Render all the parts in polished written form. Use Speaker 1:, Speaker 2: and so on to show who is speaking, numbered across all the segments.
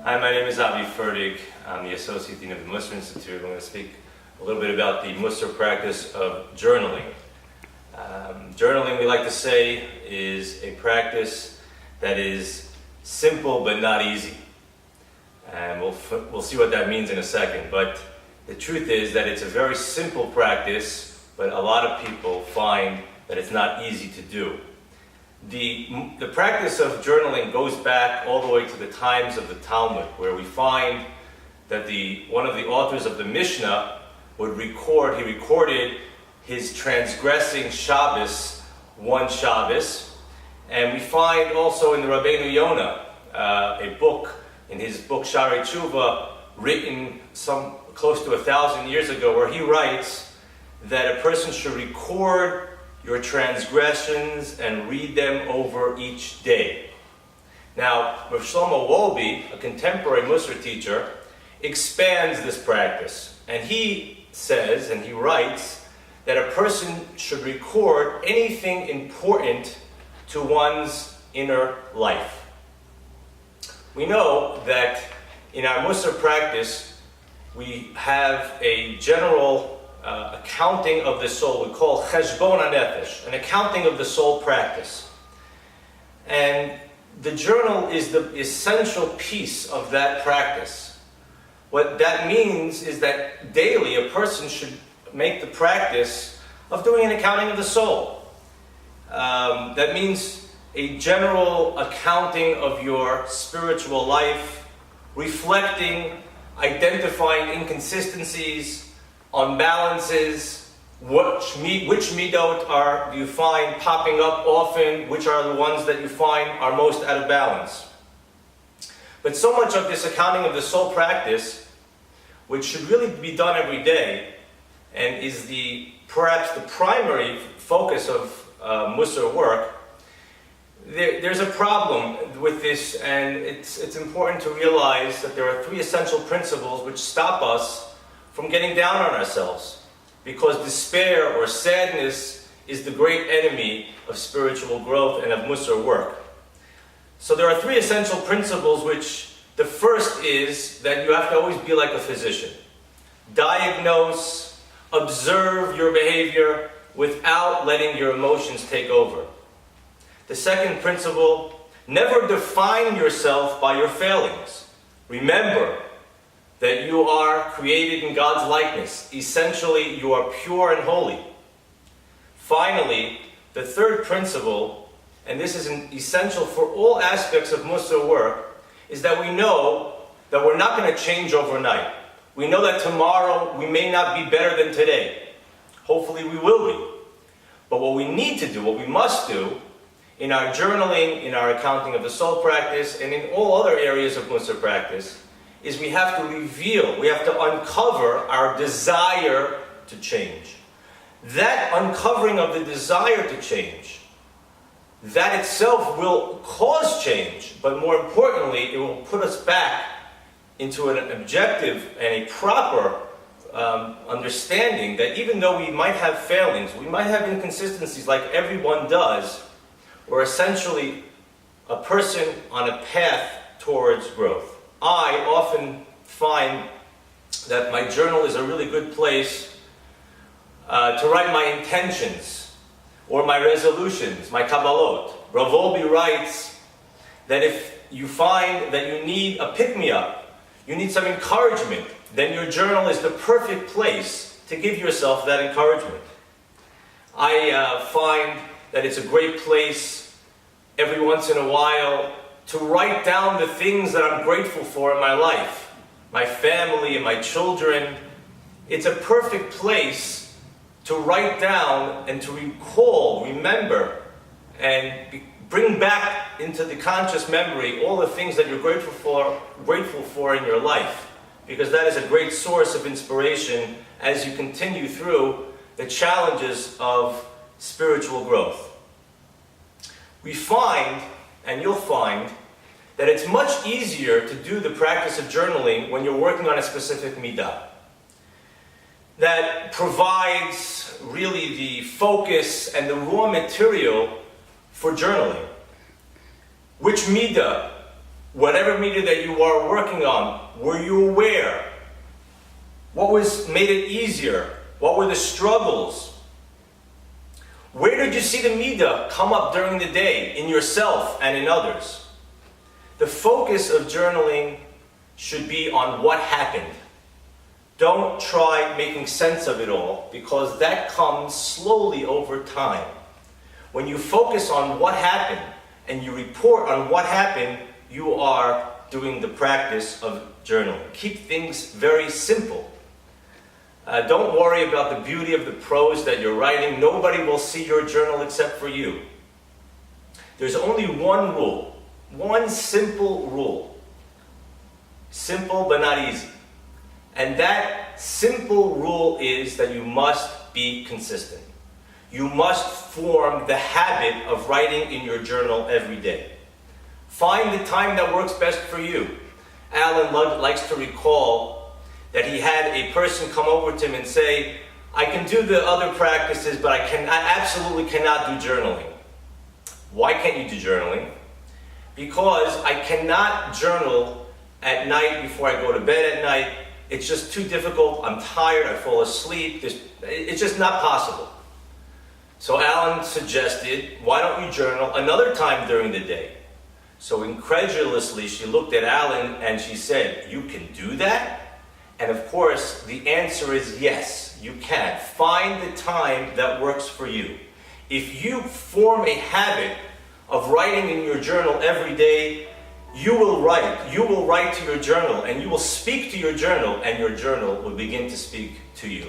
Speaker 1: Hi, my name is Avi Journaling. I'm the Associate Dean of the Musar Institute. I'm going to speak a little bit about the Musar practice of journaling. Journaling, we like to say, is a practice that is simple but not easy. And we'll see what that means in a second. But the truth is that it's a very simple practice, but a lot of people find that it's not easy to do. The practice of journaling goes back all the way to the times of the Talmud, where we find that one of the authors of the Mishnah he recorded his transgressing Shabbos, one Shabbos, and we find also in the Rabbeinu Yonah, a book, in his book Shari Tshuva, written close to 1,000 years ago, where he writes that a person should record your transgressions and read them over each day. Now, Rav Shlomo Wolbe, a contemporary Musar teacher, expands this practice, and he says, and he writes, that a person should record anything important to one's inner life. We know that in our Musar practice, we have a general accounting of the soul. We call cheshbon hanefesh, an accounting of the soul practice. And the journal is the essential piece of that practice. What that means is that daily a person should make the practice of doing an accounting of the soul. That means a general accounting of your spiritual life, reflecting, identifying inconsistencies, unbalances, which midot do you find popping up often, which are the ones that you find are most out of balance. But so much of this accounting of the soul practice, which should really be done every day, and is perhaps the primary focus of Musar work, there's a problem with this, and it's important to realize that there are three essential principles which stop us from getting down on ourselves, because despair or sadness is the great enemy of spiritual growth and of Musar work. So there are three essential principles, which the first is that you have to always be like a physician. Diagnose, observe your behavior without letting your emotions take over. The second principle, never define yourself by your failings. Remember that you are created in God's likeness. Essentially, you are pure and holy. Finally, the third principle, and this is essential for all aspects of Musar work, is that we know that we're not going to change overnight. We know that tomorrow we may not be better than today. Hopefully we will be. But what we need to do, what we must do, in our journaling, in our accounting of the soul practice, and in all other areas of Musar practice, is we have to reveal, we have to uncover our desire to change. That uncovering of the desire to change, that itself will cause change, but more importantly, it will put us back into an objective and a proper understanding that even though we might have failings, we might have inconsistencies like everyone does, we're essentially a person on a path towards growth. I often find that my journal is a really good place to write my intentions or my resolutions, my kabbalot. Rav Wolbe writes that if you find that you need a pick-me-up, you need some encouragement, then your journal is the perfect place to give yourself that encouragement. I find that it's a great place every once in a while to write down the things that I'm grateful for in my life, my family and my children. It's a perfect place to write down and to remember, and bring back into the conscious memory all the things that you're grateful for in your life, because that is a great source of inspiration as you continue through the challenges of spiritual growth. We find, and you'll find, that it's much easier to do the practice of journaling when you're working on a specific midah that provides really the focus and the raw material for journaling. Which midah Whatever media that you are working on, were you aware? What made it easier? What were the struggles? Where did you see the midah come up during the day, in yourself and in others? The focus of journaling should be on what happened. Don't try making sense of it all, because that comes slowly over time. When you focus on what happened and you report on what happened, you are doing the practice of journaling. Keep things very simple. Don't worry about the beauty of the prose that you're writing. Nobody will see your journal except for you. There's only one rule, one simple rule. Simple but not easy. And that simple rule is that you must be consistent. You must form the habit of writing in your journal every day. Find the time that works best for you. Alan likes to recall that he had a person come over to him and say, I can do the other practices, but I absolutely cannot do journaling. Why can't you do journaling? Because I cannot journal at night before I go to bed at night. It's just too difficult. I'm tired. I fall asleep. It's just not possible. So Alan suggested, why don't you journal another time during the day? So incredulously, she looked at Alan and she said, you can do that? And of course, the answer is yes, you can. Find the time that works for you. If you form a habit of writing in your journal every day, you will write. You will write to your journal, and you will speak to your journal, and your journal will begin to speak to you.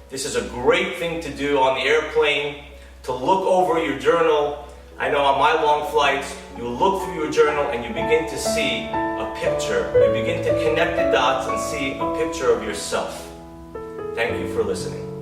Speaker 1: This is a great thing to do on the airplane, to look over your journal. I know on my long flights, you look through your journal and you begin to see a picture. You begin to connect the dots and see a picture of yourself. Thank you for listening.